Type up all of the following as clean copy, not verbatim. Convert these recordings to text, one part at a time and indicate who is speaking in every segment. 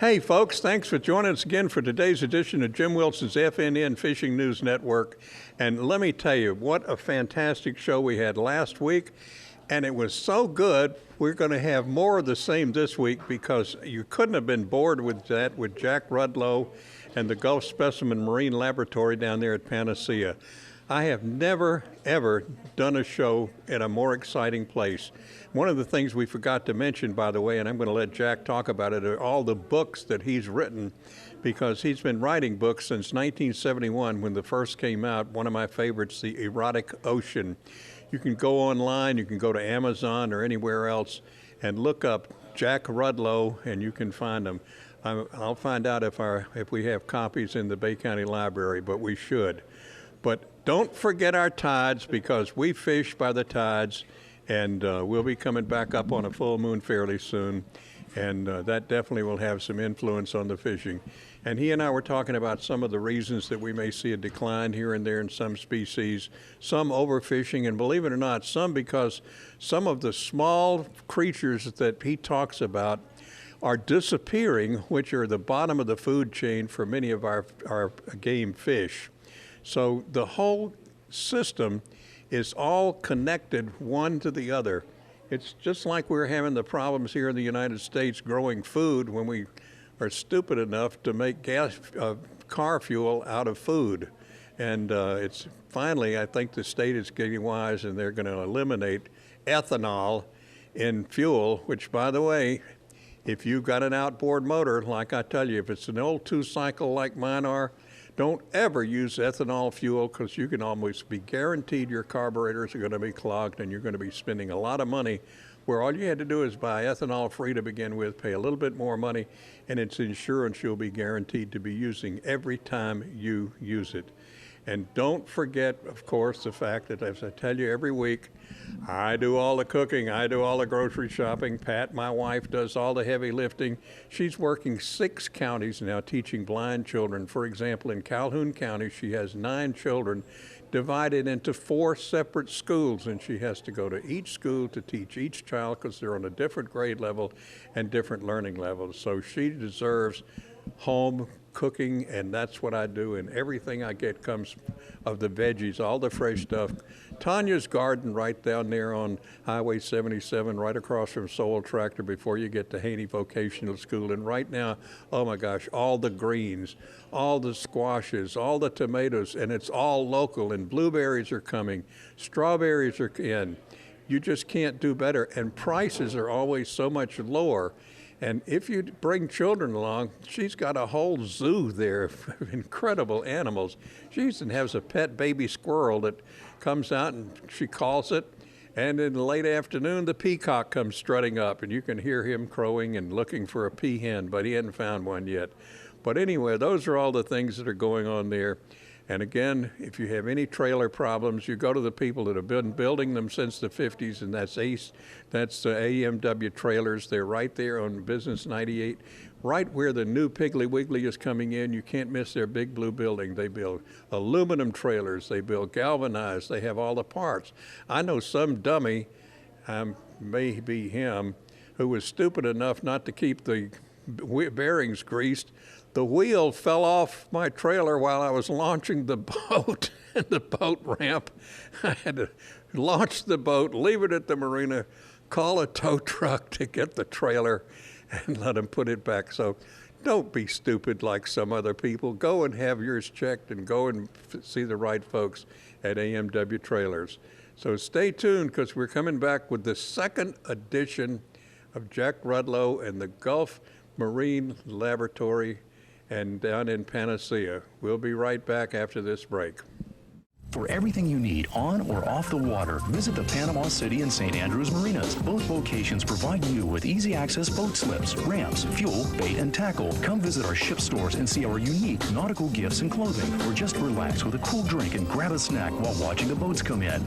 Speaker 1: Hey, folks, thanks for joining us again for today's edition of Jim Wilson's FNN Fishing News Network. And let me tell you, what a fantastic show we had last week. And it was so good, we're going to have more of the same this week because you couldn't have been bored with that with Jack Rudlow and the Gulf Specimen Marine Laboratory down there at Panacea. I have never, ever done a show in a more exciting place. One of the things we forgot to mention, by the way, and I'm going to let Jack talk about it, are all the books that he's written, because he's been writing books since 1971 when the first came out. One of my favorites, The Erotic Ocean. You can go online, you can go to Amazon or anywhere else and look up Jack Rudlow and you can find them. I'll find out if we have copies in the Bay County Library, but we should. But don't forget our tides, because we fish by the tides, and we'll be coming back up on a full moon fairly soon, and that definitely will have some influence on the fishing. And he and I were talking about some of the reasons that we may see a decline here and there in some species, some overfishing, and believe it or not, some because some of the small creatures that he talks about are disappearing, which are the bottom of the food chain for many of our game fish. So the whole system is all connected one to the other. It's just like we're having the problems here in the United States growing food when we are stupid enough to make car fuel out of food. And it's finally, I think the state is getting wise, and they're going to eliminate ethanol in fuel, which, by the way, if you've got an outboard motor, like I tell you, if it's an old two-cycle like mine are, don't ever use ethanol fuel, because you can almost be guaranteed your carburetors are going to be clogged and you're going to be spending a lot of money, where all you had to do is buy ethanol free to begin with, pay a little bit more money, and it's insurance you'll be guaranteed to be using every time you use it. And don't forget, of course, the fact that, as I tell you every week, I do all the cooking, I do all the grocery shopping. Pat, my wife, does all the heavy lifting. She's working 6 counties now teaching blind children. For example, in Calhoun County, she has 9 children divided into 4 separate schools, and she has to go to each school to teach each child, because they're on a different grade level and different learning levels. So she deserves home cooking, and that's what I do, and everything I get comes of the veggies, all the fresh stuff. Tanya's garden right down there on Highway 77, right across from Soul Tractor before you get to Haney Vocational School. And right now, oh my gosh, all the greens, all the squashes, all the tomatoes, and it's all local, and blueberries are coming, strawberries are in. You just can't do better, and prices are always so much lower. And if you bring children along, she's got a whole zoo there of incredible animals. She even has a pet baby squirrel that comes out, and she calls it. And in the late afternoon, the peacock comes strutting up, and you can hear him crowing and looking for a peahen, but he hadn't found one yet. But anyway, those are all the things that are going on there. And again, if you have any trailer problems, you go to the people that have been building them since the 50s, and that's AMW Trailers. They're right there on Business 98, right where the new Piggly Wiggly is coming in. You can't miss their big blue building. They build aluminum trailers. They build galvanized. They have all the parts. I know some dummy, maybe him, who was stupid enough not to keep the bearings greased. The wheel fell off my trailer while I was launching the boat in the boat ramp. I had to launch the boat, leave it at the marina, call a tow truck to get the trailer, and let them put it back. So don't be stupid like some other people. Go and have yours checked, and go and see the right folks at AMW Trailers. So stay tuned, because we're coming back with the 2nd edition of Jack Rudlow and the Gulf Marine Laboratory, and down in Panacea. We'll be right back after this break.
Speaker 2: For everything you need on or off the water, visit the Panama City and St. Andrews Marinas. Both locations provide you with easy access boat slips, ramps, fuel, bait, and tackle. Come visit our ship stores and see our unique nautical gifts and clothing, or just relax with a cool drink and grab a snack while watching the boats come in.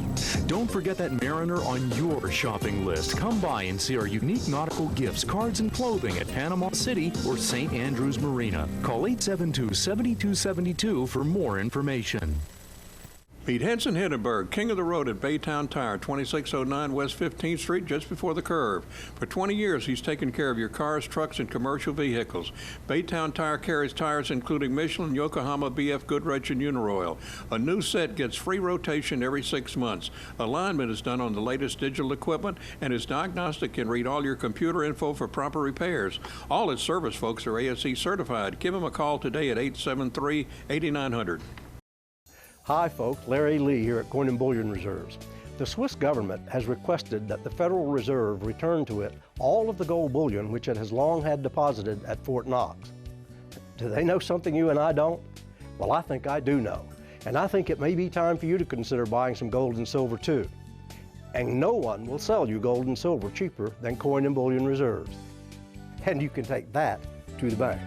Speaker 3: Don't forget that mariner on your shopping list. Come by and see our unique nautical gifts, cards, and clothing at Panama City or St. Andrews Marina. Call 872-7272 for more information.
Speaker 1: Meet Henson Hindenburg, king of the road at Baytown Tire, 2609 West 15th Street, just before the curve. For 20 years, he's taken care of your cars, trucks, and commercial vehicles. Baytown Tire carries tires including Michelin, Yokohama, BF Goodrich, and Uniroyal. A new set gets free rotation every 6 months. Alignment is done on the latest digital equipment, and his diagnostic can read all your computer info for proper repairs. All his service folks are ASE certified. Give him a call today at 873-8900.
Speaker 4: Hi folks, Larry Lee here at Coin and Bullion Reserves. The Swiss government has requested that the Federal Reserve return to it all of the gold bullion which it has long had deposited at Fort Knox. Do they know something you and I don't? Well, I think I do know. And I think it may be time for you to consider buying some gold and silver too. And no one will sell you gold and silver cheaper than Coin and Bullion Reserves. And you can take that to the bank.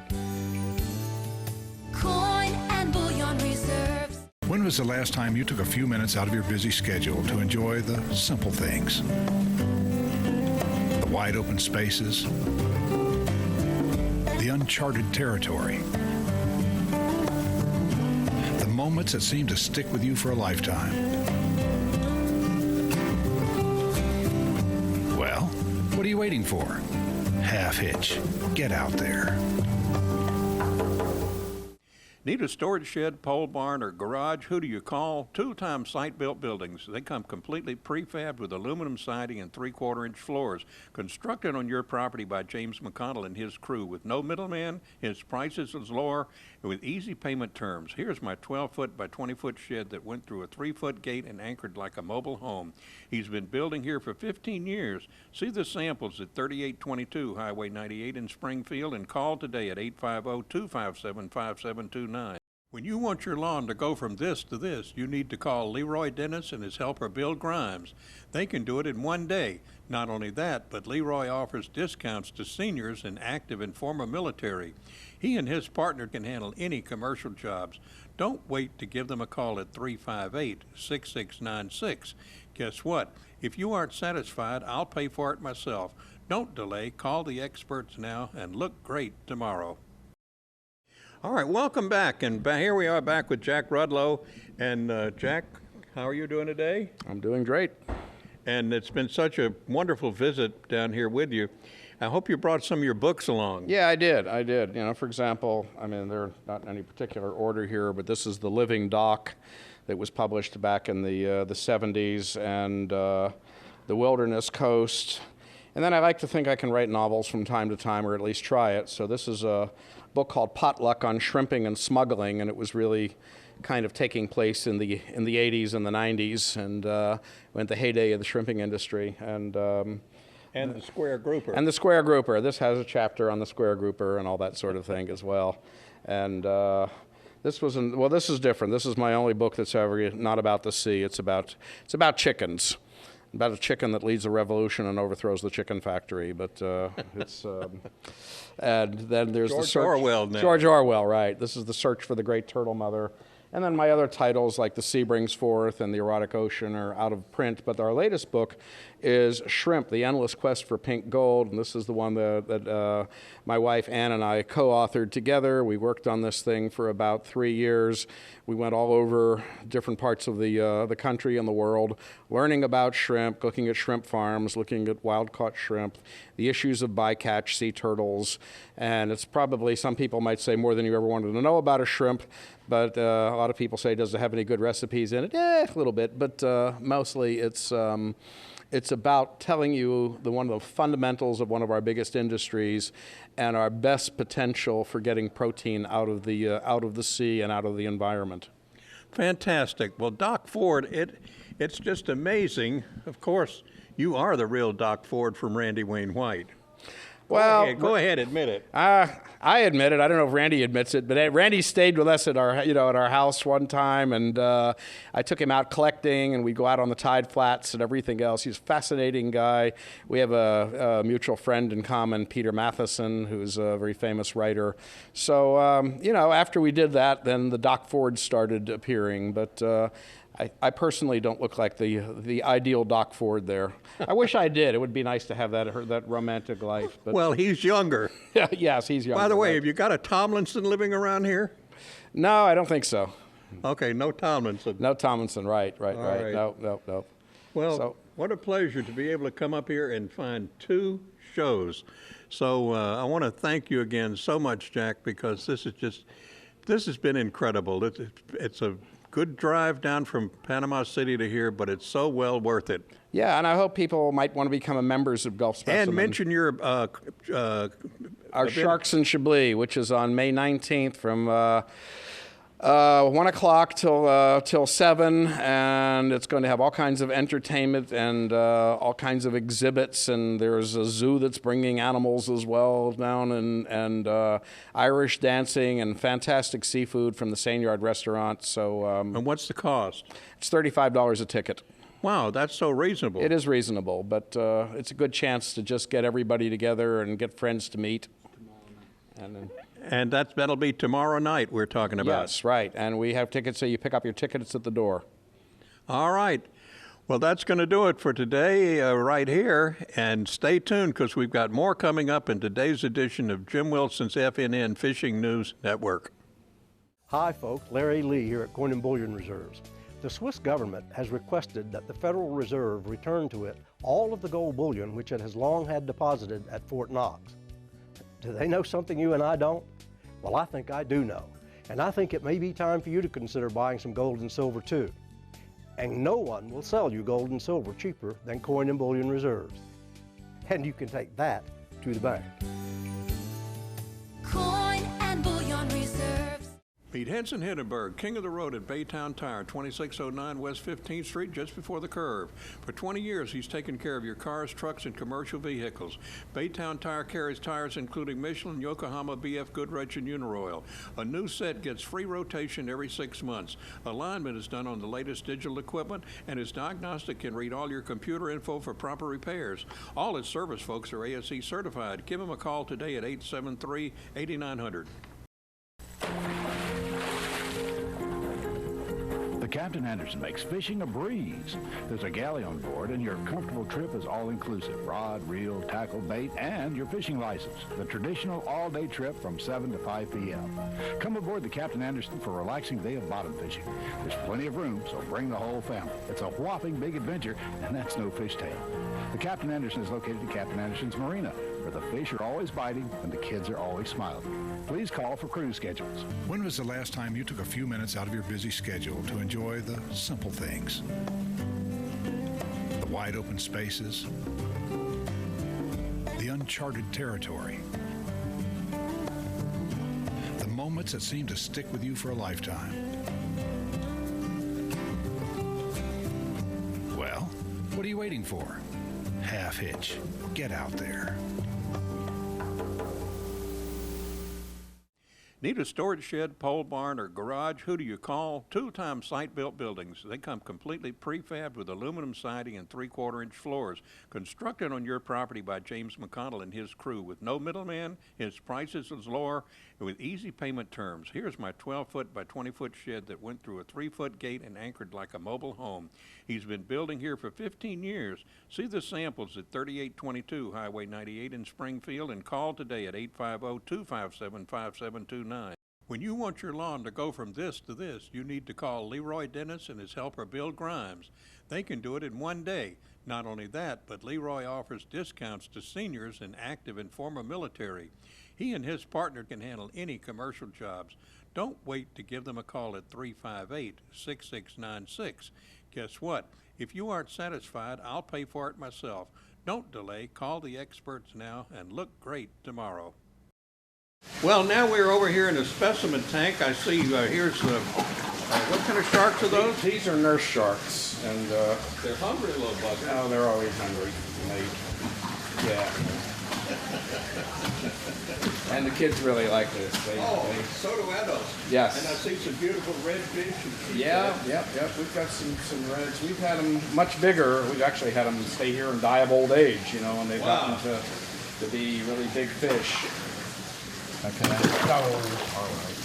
Speaker 5: Coin and Bullion Reserves.
Speaker 6: When was the last time you took a few minutes out of your busy schedule to enjoy the simple things? The wide open spaces, the uncharted territory, the moments that seem to stick with you for a lifetime. Well, what are you waiting for? Half hitch. Get out there.
Speaker 1: Need a storage shed, pole barn, or garage? Who do you call? Two-time site-built buildings. They come completely prefabbed with aluminum siding and 3/4-inch floors. Constructed on your property by James McConnell and his crew. With no middleman, his prices is lower, and with easy payment terms. Here's my 12-foot by 20-foot shed that went through a 3-foot gate and anchored like a mobile home. He's been building here for 15 years. See the samples at 3822 Highway 98 in Springfield, and call today at 850-257-5729. When you want your lawn to go from this to this, you need to call Leroy Dennis and his helper Bill Grimes. They can do it in one day. Not only that, but Leroy offers discounts to seniors and active and former military. He and his partner can handle any commercial jobs. Don't wait to give them a call at 358-6696. Guess what? If you aren't satisfied, I'll pay for it myself. Don't delay. Call the experts now and look great tomorrow. All right, welcome back, and here we are back with Jack Rudlow. And Jack, how are you doing today?
Speaker 7: I'm doing great.
Speaker 1: And it's been such a wonderful visit down here with you. I hope you brought some of your books along.
Speaker 7: Yeah, I did. You know, for example, I mean, they're not in any particular order here, but this is The Living Doc that was published back in the 70s, and The Wilderness Coast. And then I like to think I can write novels from time to time, or at least try it. So this is a book called Potluck on Shrimping and Smuggling, and it was really kind of taking place in the 80s and the 90s, and when the heyday of the shrimping industry. And
Speaker 1: the Square Grouper.
Speaker 7: And the Square Grouper. This has a chapter on the Square Grouper and all that sort of thing as well. And this is different. This is my only book that's ever not about the sea. It's about chickens. About a chicken that leads a revolution and overthrows the chicken factory, but it's and then there's
Speaker 1: George
Speaker 7: the search.
Speaker 1: Orwell now.
Speaker 7: George Orwell, right? This is the search for the great turtle mother, and then my other titles like The Sea Brings Forth and The Erotic Ocean are out of print. But our latest book is Shrimp: The Endless Quest for Pink Gold, and this is the one that my wife Ann and I co-authored together. We worked on this thing for about 3 years. We went all over different parts of the country and the world, learning about shrimp, looking at shrimp farms, looking at wild-caught shrimp, the issues of bycatch sea turtles, and it's probably, some people might say, more than you ever wanted to know about a shrimp, but a lot of people say, does it have any good recipes in it? A little bit, but mostly it's about telling you one of the fundamentals of one of our biggest industries and our best potential for getting protein out of the sea and out of the environment.
Speaker 1: Fantastic. Well, Doc Ford, it's just amazing. Of course, you are the real Doc Ford from Randy Wayne White. Go ahead, admit it.
Speaker 7: I admit it. I don't know if Randy admits it, but Randy stayed with us at our house one time, and I took him out collecting, and we'd go out on the tide flats and everything else. He's a fascinating guy. We have a mutual friend in common, Peter Matheson, who's a very famous writer. So after we did that, then the Doc Ford started appearing, but. I personally don't look like the ideal Doc Ford there. I wish I did. It would be nice to have that romantic life. But
Speaker 1: well, he's younger.
Speaker 7: Yes, he's younger.
Speaker 1: By the way,
Speaker 7: right.
Speaker 1: have you got a Tomlinson living around here?
Speaker 7: No, I don't think so.
Speaker 1: Okay, no Tomlinson.
Speaker 7: No Tomlinson, right.
Speaker 1: right.
Speaker 7: No.
Speaker 1: Well, what a pleasure to be able to come up here and find 2 shows. So I want to thank you again so much, Jack, because this has been incredible. It's a good drive down from Panama City to here, but it's so well worth it.
Speaker 7: Yeah, and I hope people might want to become members of Gulf Specimen.
Speaker 1: And mention your
Speaker 7: our Sharks and Chablis, which is on May 19th from 1 o'clock till 7, and it's going to have all kinds of entertainment and all kinds of exhibits, and there's a zoo that's bringing animals as well down, and Irish dancing and fantastic seafood from the Seigneur restaurant. So
Speaker 1: and what's the cost?
Speaker 7: It's $35 a ticket.
Speaker 1: Wow, that's so reasonable.
Speaker 7: It is reasonable, but it's a good chance to just get everybody together and get friends to meet.
Speaker 1: And that'll be tomorrow night we're talking about.
Speaker 7: Yes, right. And we have tickets, so you pick up your tickets at the door.
Speaker 1: All right. Well, that's going to do it for today right here. And stay tuned because we've got more coming up in today's edition of Jim Wilson's FNN Fishing News Network.
Speaker 4: Hi, folks. Larry Lee here at Coin and Bullion Reserves. The Swiss government has requested that the Federal Reserve return to it all of the gold bullion which it has long had deposited at Fort Knox. Do they know something you and I don't? Well, I think I do know. And I think it may be time for you to consider buying some gold and silver too. And no one will sell you gold and silver cheaper than Coin and Bullion Reserves. And you can take that to the bank.
Speaker 5: Coin and Bullion Reserves.
Speaker 1: Meet Henson Hindenburg, king of the road at Baytown Tire, 2609 West 15th Street, just before the curve. For 20 years, he's taken care of your cars, trucks, and commercial vehicles. Baytown Tire carries tires including Michelin, Yokohama, BF Goodrich, and Uniroyal. A new set gets free rotation every 6 months. Alignment is done on the latest digital equipment, and his diagnostic can read all your computer info for proper repairs. All his service folks are ASE certified. Give him a call today at 873-8900.
Speaker 6: The Captain Anderson makes fishing a breeze. There's a galley on board, and your comfortable trip is all-inclusive. Rod, reel, tackle, bait, and your fishing license. The traditional all-day trip from 7 to 5 p.m. Come aboard the Captain Anderson for a relaxing day of bottom fishing. There's plenty of room, so bring the whole family. It's a whopping big adventure, and that's no fishtail. The Captain Anderson is located at Captain Anderson's Marina, where the fish are always biting and the kids are always smiling. Please call for cruise schedules. When was the last time you took a few minutes out of your busy schedule to enjoy the simple things? The wide open spaces, the uncharted territory, the moments that seem to stick with you for a lifetime. Well, what are you waiting for? Half hitch. Get out there.
Speaker 1: Need a storage shed, pole barn, or garage? Who do you call? Two-time site-built buildings. They come completely prefabbed with aluminum siding and 3/4-inch floors. Constructed on your property by James McConnell and his crew. With no middleman, his prices is lower, and with easy payment terms. Here's my 12-foot by 20-foot shed that went through a 3-foot gate and anchored like a mobile home. He's been building here for 15 years. See the samples at 3822 Highway 98 in Springfield and call today at 850-257-5729. When you want your lawn to go from this to this, you need to call Leroy Dennis and his helper Bill Grimes. They can do it in one day. Not only that, but Leroy offers discounts to seniors and active and former military. He and his partner can handle any commercial jobs. Don't wait to give them a call at 358-6696. Guess what? If you aren't satisfied, I'll pay for it myself. Don't delay. Call the experts now and look great tomorrow. Well, now we're over here in the specimen tank. I see here's the, what kind of sharks are those?
Speaker 7: These are nurse sharks, and
Speaker 1: They're hungry little buggers.
Speaker 7: oh, they're always hungry. Yeah. And the kids really like this.
Speaker 1: So do adults.
Speaker 7: Yes.
Speaker 1: And I see some beautiful red fish. And
Speaker 7: Yep. We've got some reds. We've had them much bigger. We've actually had them stay here and die of old age, you know, and they've gotten to be really big fish.
Speaker 8: Okay. All right.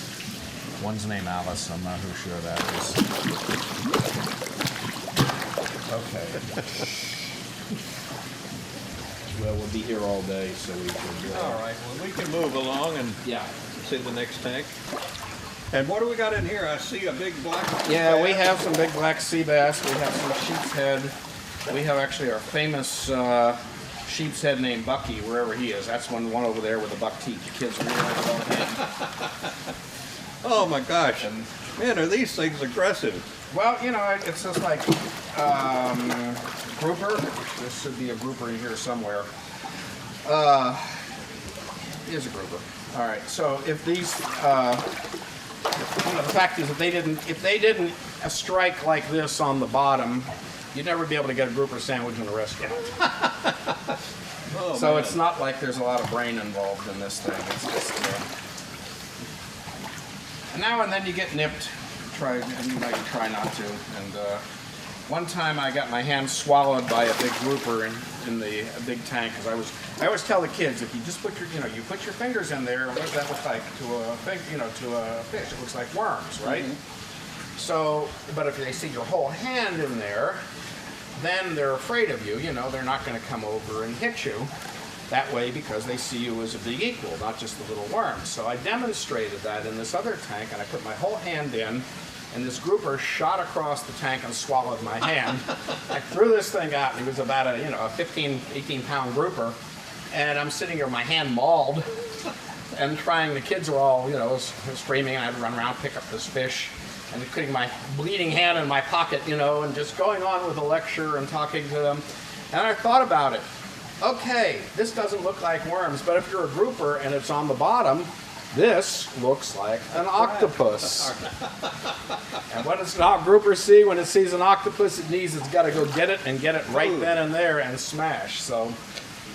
Speaker 8: One's named Alice. I'm not who sure that is.
Speaker 7: Okay. Well, we'll be here all day, so we can.
Speaker 1: all right. Well, we can move along and
Speaker 7: Yeah.
Speaker 1: see the next tank. And what do we got in here? I see a big black.
Speaker 7: Yeah, we have some big black sea bass. We have some sheep's head. We have actually our famous sheep's head named Bucky, wherever he is. That's one over there with the buck teeth. The kids really like about him.
Speaker 1: Oh my gosh. Man, are these things aggressive?
Speaker 7: Well, you know, it's just like grouper. There should be a grouper in here somewhere. Here's a grouper. All right. So if these, you know, the fact is, if they didn't strike like this on the bottom, you'd never be able to get a grouper sandwich in a restaurant.
Speaker 1: Oh,
Speaker 7: so
Speaker 1: man.
Speaker 7: it's not like there's a lot of brain involved in this thing. It's just now and then you get nipped. You might try not to. And one time I got my hand swallowed by a big grouper in the big tank. Because I always tell the kids, if you just put you put your fingers in there, what does that look like to a fish? It looks like worms, right? Mm-hmm. So, but if they see your whole hand in there, then they're afraid of you. You know, they're not going to come over and hit you that way because they see you as a big equal, not just the little worms. So I demonstrated that in this other tank, and I put my whole hand in, and this grouper shot across the tank and swallowed my hand. I threw this thing out, and it was about a 15, 18-pound grouper, and I'm sitting here, my hand mauled, and the kids were all, screaming, and I'd run around, pick up this fish, and putting my bleeding hand in my pocket, and just going on with the lecture and talking to them. And I thought about it. Okay, this doesn't look like worms, but if you're a grouper and it's on the bottom, this looks like an octopus. And what does a grouper see when it sees an octopus? It's got to go get it and get it right then and there and smash. So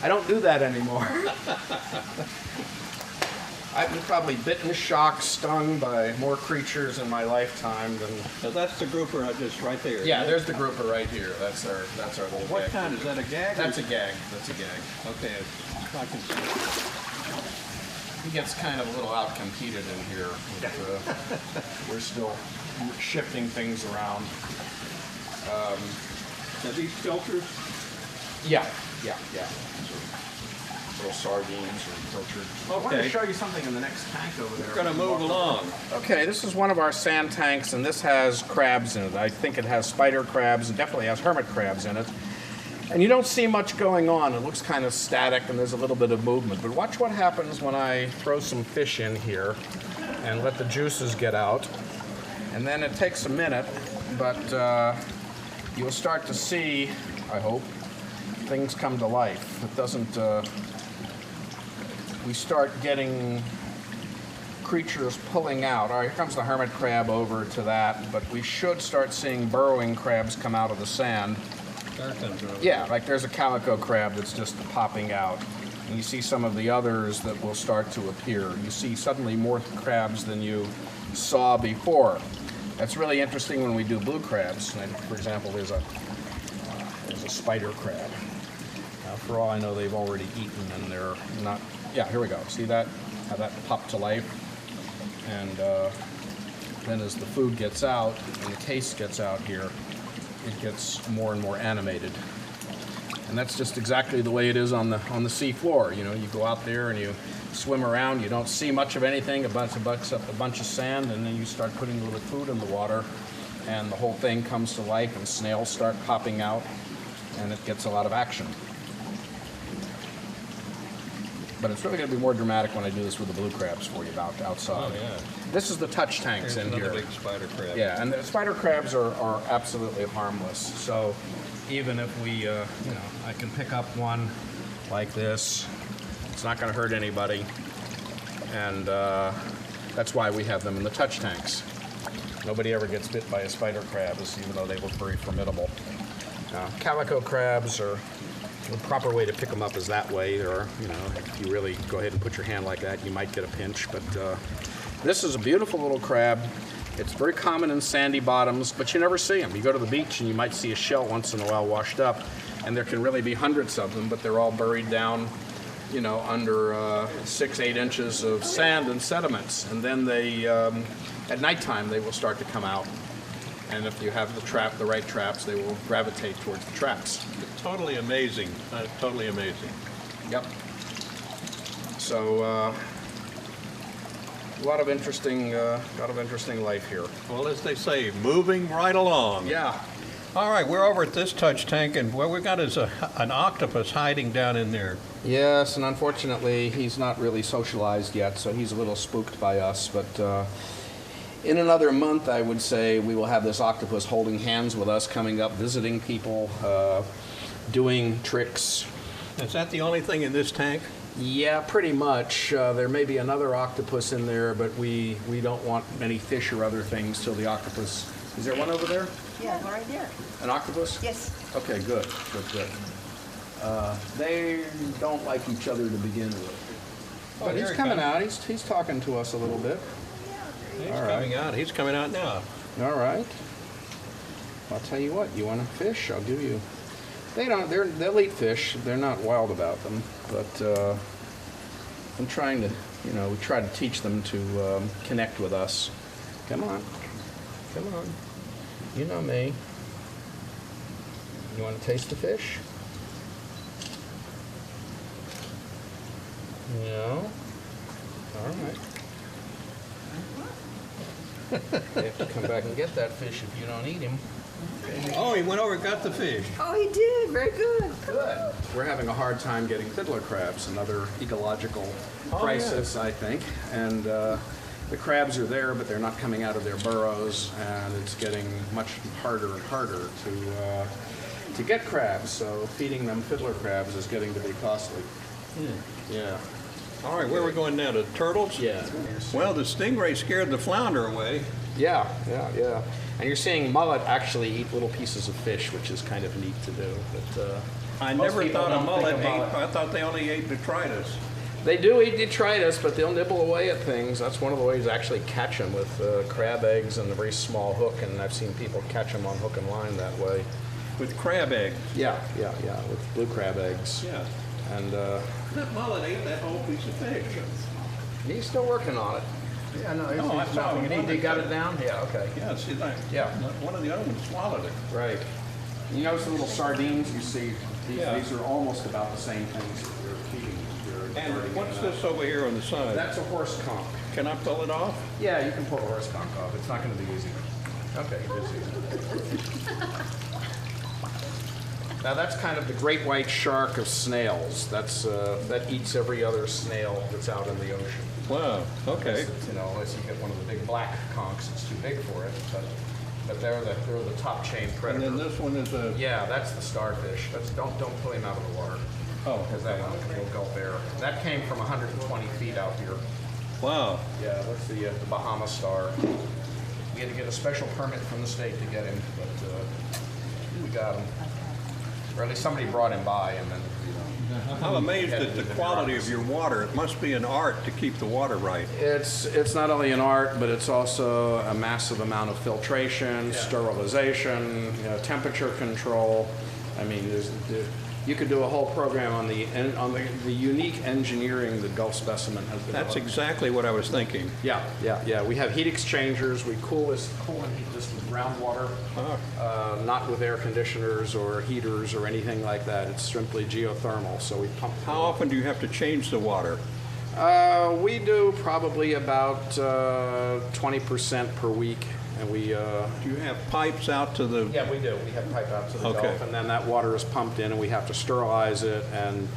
Speaker 7: I don't do that anymore. I've been probably bitten, shocked, stung by more creatures in my lifetime than.
Speaker 1: So that's the grouper just right there.
Speaker 7: Yeah, there's the grouper right here. That's our little.
Speaker 1: What
Speaker 7: gag.
Speaker 1: kind is that? A gag?
Speaker 7: That's a gag. That's a gag.
Speaker 1: Okay, I can see.
Speaker 7: He gets kind of a little out-competed in here. We're still shifting things around.
Speaker 1: Are these filters?
Speaker 7: Yeah. Little sardines or pilchard. I want to show you something in the next tank over there.
Speaker 1: We're going to move along.
Speaker 7: Okay, this is one of our sand tanks, and this has crabs in it. I think it has spider crabs. It definitely has hermit crabs in it. And you don't see much going on. It looks kind of static, and there's a little bit of movement. But watch what happens when I throw some fish in here and let the juices get out. And then it takes a minute, but you'll start to see, I hope, things come to life. It doesn't... we start getting creatures pulling out. All right, here comes the hermit crab over to that, but we should start seeing burrowing crabs come out of the sand. Yeah, like there's a calico crab that's just popping out. And you see some of the others that will start to appear. You see suddenly more crabs than you saw before. That's really interesting when we do blue crabs. And for example, there's a spider crab. For all I know, they've already eaten and they're not... Yeah, here we go. See that? How that popped to life? And then as the food gets out and the taste gets out here, it gets more and more animated. And that's just exactly the way it is on the sea floor. You go out there and you swim around, you don't see much of anything, a bunch of sand, and then you start putting a little food in the water, and the whole thing comes to life, and snails start popping out, and it gets a lot of action. But it's really going to be more dramatic when I do this with the blue crabs for you outside.
Speaker 1: Oh, yeah.
Speaker 7: This is the touch tanks
Speaker 1: Here's
Speaker 7: in here.
Speaker 1: another big spider crab.
Speaker 7: Yeah, and the spider crabs are absolutely harmless. So even if we, I can pick up one like this, it's not going to hurt anybody. And that's why we have them in the touch tanks. Nobody ever gets bit by a spider crab, even though they look very formidable. Calico crabs are... The proper way to pick them up is that way, or, if you really go ahead and put your hand like that, you might get a pinch. But this is a beautiful little crab. It's very common in sandy bottoms, but you never see them. You go to the beach and you might see a shell once in a while washed up, and there can really be hundreds of them, but they're all buried down, under 6-8 inches of sand and sediments. And then they, at nighttime, they will start to come out. And if you have the right traps, they will gravitate towards the traps.
Speaker 1: Totally amazing. Totally amazing.
Speaker 7: Yep. So A lot of interesting life here.
Speaker 1: Well, as they say, moving right along.
Speaker 7: Yeah.
Speaker 1: All right, we're over at this touch tank, and what we got is an octopus hiding down in there.
Speaker 7: Yes, and unfortunately, he's not really socialized yet, so he's a little spooked by us. But in another month, I would say, we will have this octopus holding hands with us, coming up, visiting people, doing tricks.
Speaker 1: Is that the only thing in this tank?
Speaker 7: Yeah, pretty much. There may be another octopus in there, but we don't want any fish or other things till the octopus. Is there one over there?
Speaker 9: Yeah, right there.
Speaker 7: An octopus?
Speaker 9: Yes.
Speaker 7: Okay, good. They don't like each other to begin with. But he's coming out. He's talking to us a little bit.
Speaker 1: He's coming out. He's coming out now.
Speaker 7: All right. I'll tell you what. You want a fish? I'll give you. They'll eat fish. They're not wild about them. But I'm trying to, we try to teach them to connect with us. Come on. You know me. You want to taste the fish? No? All right. You have to come back and get that fish if you don't eat him.
Speaker 1: Oh, he went over and got the fish.
Speaker 9: Oh, he did. Very good.
Speaker 7: Good. We're having a hard time getting fiddler crabs, another ecological crisis, I think. And the crabs are there, but they're not coming out of their burrows, and it's getting much harder and harder to get crabs. So feeding them fiddler crabs is getting to be costly. Yeah.
Speaker 1: All right, where are we going now? To turtles?
Speaker 7: Yeah.
Speaker 1: Well, the stingray scared the flounder away.
Speaker 7: Yeah. And you're seeing mullet actually eat little pieces of fish, which is kind of neat to do. But
Speaker 1: I
Speaker 7: most
Speaker 1: never
Speaker 7: people
Speaker 1: thought a
Speaker 7: don't
Speaker 1: mullet
Speaker 7: think
Speaker 1: ate.
Speaker 7: about it.
Speaker 1: I thought they only ate detritus.
Speaker 7: They do eat detritus, but they'll nibble away at things. That's one of the ways to actually catch them, with crab eggs and a very small hook, and I've seen people catch them on hook and line that way.
Speaker 1: With crab eggs.
Speaker 7: Yeah, with blue crab eggs.
Speaker 1: Yeah.
Speaker 7: And
Speaker 1: That mullet ate that whole piece of fish.
Speaker 7: he's still working on it. Yeah, no,
Speaker 1: I saw him.
Speaker 7: He got it down? Yeah, okay.
Speaker 1: Yeah, see that?
Speaker 7: Yeah.
Speaker 1: One of the other ones swallowed it.
Speaker 7: Right. You notice the little sardines you see?
Speaker 1: Yeah.
Speaker 7: These are almost about the same things that they're feeding.
Speaker 1: And what's this over here on the side?
Speaker 7: That's a horse conch.
Speaker 1: Can I pull it off?
Speaker 7: Yeah, you can pull a horse conch off. It's not going to be easy. Okay, it's easy. Now that's kind of the great white shark of snails. That eats every other snail that's out in the ocean.
Speaker 1: Wow. Okay.
Speaker 7: Unless you get one of the big black conchs, it's too big for it. But they're the top chain predator.
Speaker 1: And then this one is a.
Speaker 7: Yeah, that's the starfish. Don't pull him out of the water.
Speaker 1: Oh.
Speaker 7: Because that one will go bare. That came from 120 feet out here.
Speaker 1: Wow.
Speaker 7: Yeah, that's the Bahama star. We had to get a special permit from the state to get him, but we got him. Or at least somebody brought him by, and then.
Speaker 1: I'm amazed at the quality of your water. It must be an art to keep the water right.
Speaker 7: It's not only an art, but it's also a massive amount of filtration, sterilization, temperature control. I mean, you could do a whole program on the unique engineering that Gulf Specimen has developed.
Speaker 1: That's exactly what I was thinking.
Speaker 7: Yeah. We have heat exchangers. We cool and heat this with groundwater, not with air conditioners or heaters or anything like that. It's simply geothermal. So we pump.
Speaker 1: How often do you have to change the water?
Speaker 7: We do probably about 20% per week. And we
Speaker 1: do you have pipes out to the?
Speaker 7: Yeah, we do. We have pipe out to the
Speaker 1: Okay.
Speaker 7: Gulf, and then that water is pumped in, and we have to sterilize it and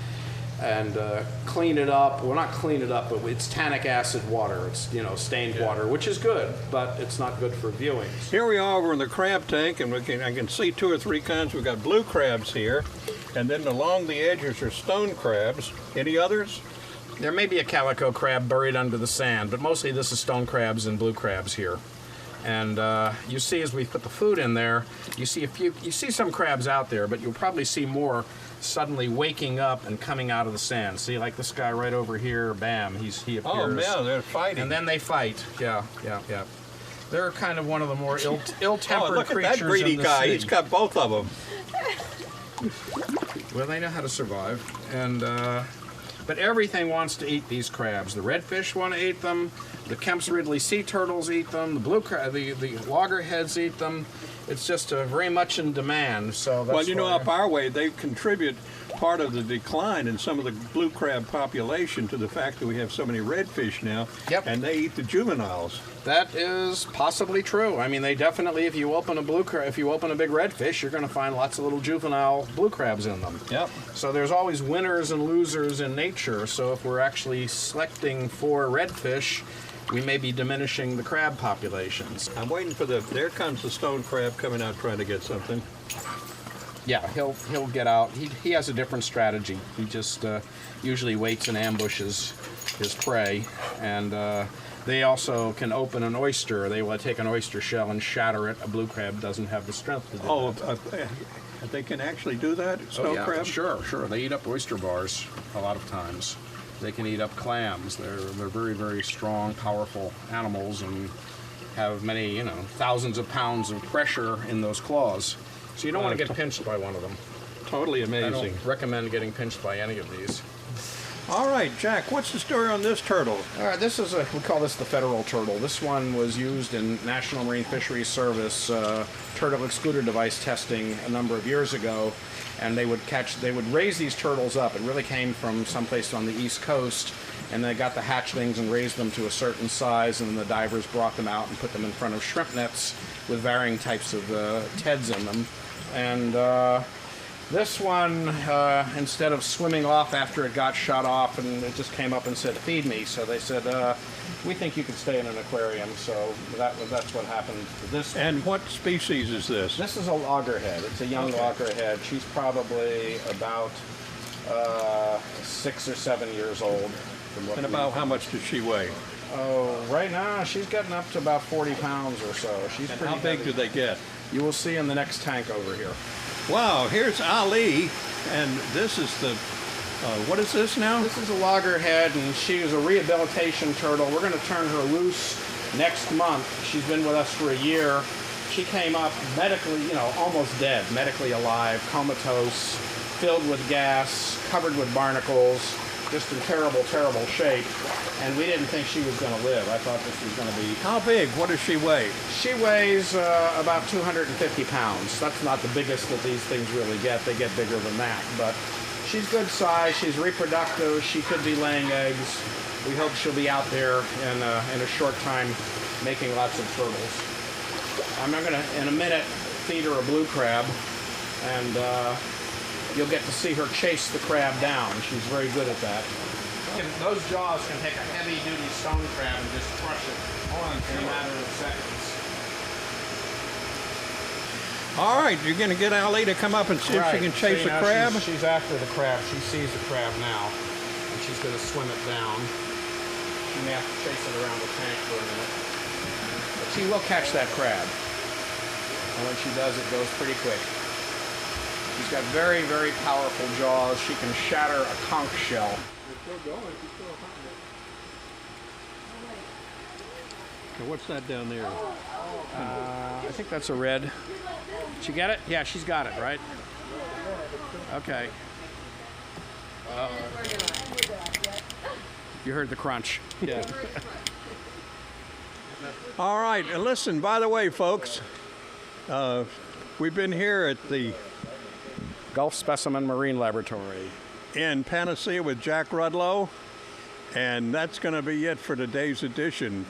Speaker 7: clean it up. Well, not clean it up, but it's tannic acid water. It's stained water, which is good, but it's not good for viewing.
Speaker 1: Here we are over in the crab tank, and I can see 2 or 3 kinds. We've got blue crabs here, and then along the edges are stone crabs. Any others?
Speaker 7: There may be a calico crab buried under the sand, but mostly this is stone crabs and blue crabs here. And you see, as we put the food in there, you see some crabs out there, but you'll probably see more suddenly waking up and coming out of the sand. See, like this guy right over here, bam, he appears.
Speaker 1: Oh, yeah, they're fighting.
Speaker 7: And then they fight. Yeah. They're kind of one of the more ill-tempered
Speaker 1: look
Speaker 7: creatures
Speaker 1: at that greedy
Speaker 7: in the
Speaker 1: guy.
Speaker 7: sea.
Speaker 1: He's got both of them.
Speaker 7: Well, they know how to survive, and but everything wants to eat these crabs. The redfish want to eat them. The Kemp's Ridley sea turtles eat them. The blue crab, the loggerheads eat them. It's just very much in demand. So that's
Speaker 1: Well, up our way, they contribute part of the decline in some of the blue crab population to the fact that we have so many redfish now.
Speaker 7: Yep.
Speaker 1: And they eat the juveniles.
Speaker 7: That is possibly true. I mean, they definitely, if you open a big redfish, you're going to find lots of little juvenile blue crabs in them.
Speaker 1: Yep.
Speaker 7: So there's always winners and losers in nature. So if we're actually selecting for redfish, we may be diminishing the crab populations.
Speaker 1: I'm waiting for there comes the stone crab coming out trying to get something.
Speaker 7: Yeah, he'll get out. He has a different strategy. He just usually waits and ambushes his prey, and they also can open an oyster. They will take an oyster shell and shatter it. A blue crab doesn't have the strength to do that.
Speaker 1: They can actually do that, stone crab?
Speaker 7: Sure. They eat up oyster bars a lot of times. They can eat up clams. They're very, very strong, powerful animals and have many, thousands of pounds of pressure in those claws. So you don't want to get pinched by one of them.
Speaker 1: Totally amazing.
Speaker 7: I don't recommend getting pinched by any of these.
Speaker 1: All right, Jack, what's the story on this turtle?
Speaker 7: All right, we call this the federal turtle. This one was used in National Marine Fisheries Service turtle excluder device testing a number of years ago, and they would raise these turtles up. It really came from someplace on the East Coast, and they got the hatchlings and raised them to a certain size, and then the divers brought them out and put them in front of shrimp nets with varying types of TEDs in them. And this one, instead of swimming off after it got shot off, and it just came up and said, "Feed me." So they said, "We think you could stay in an aquarium." So that's what happened to this.
Speaker 1: And what species is this?
Speaker 7: This is a loggerhead. It's a young loggerhead. She's probably about 6 or 7 years old.
Speaker 1: And about how much does she weigh?
Speaker 7: Oh, right now she's getting up to about 40 pounds or so. She's
Speaker 1: and
Speaker 7: pretty
Speaker 1: how big
Speaker 7: heavy.
Speaker 1: do they get?
Speaker 7: You will see in the next tank over here.
Speaker 1: Wow, here's Ali, and this is the, what is this now?
Speaker 7: This is a loggerhead, and she is a rehabilitation turtle. We're going to turn her loose next month. She's been with us for a year. She came up medically, almost dead, medically alive, comatose, filled with gas, covered with barnacles, just in terrible, terrible shape. And we didn't think she was going to live. I thought this was going to be...
Speaker 1: How big? What does she weigh?
Speaker 7: She weighs about 250 pounds. That's not the biggest that these things really get. They get bigger than that. But she's good size. She's reproductive. She could be laying eggs. We hope she'll be out there in a short time making lots of turtles. I'm going to, in a minute, feed her a blue crab. And you'll get to see her chase the crab down. She's very good at that. Those jaws can take a heavy-duty stone crab and just crush it in a matter of seconds.
Speaker 1: All right, you're going to get Ali to come up and see if she can chase a crab?
Speaker 7: She's after the crab. She sees the crab now, and she's going to swim it down. She may have to chase it around the tank for a minute. But she will catch that crab. And when she does, it goes pretty quick. She's got very, very powerful jaws. She can shatter a conch shell.
Speaker 1: Okay, what's that down there?
Speaker 7: I think that's a red. Did she get it? Yeah, she's got it, right? Okay. You heard the crunch.
Speaker 1: Yeah. All right, and listen, by the way, folks, we've been here at the
Speaker 7: Gulf Specimen Marine Laboratory
Speaker 1: in Panacea with Jack Rudlow, and that's going to be it for today's edition.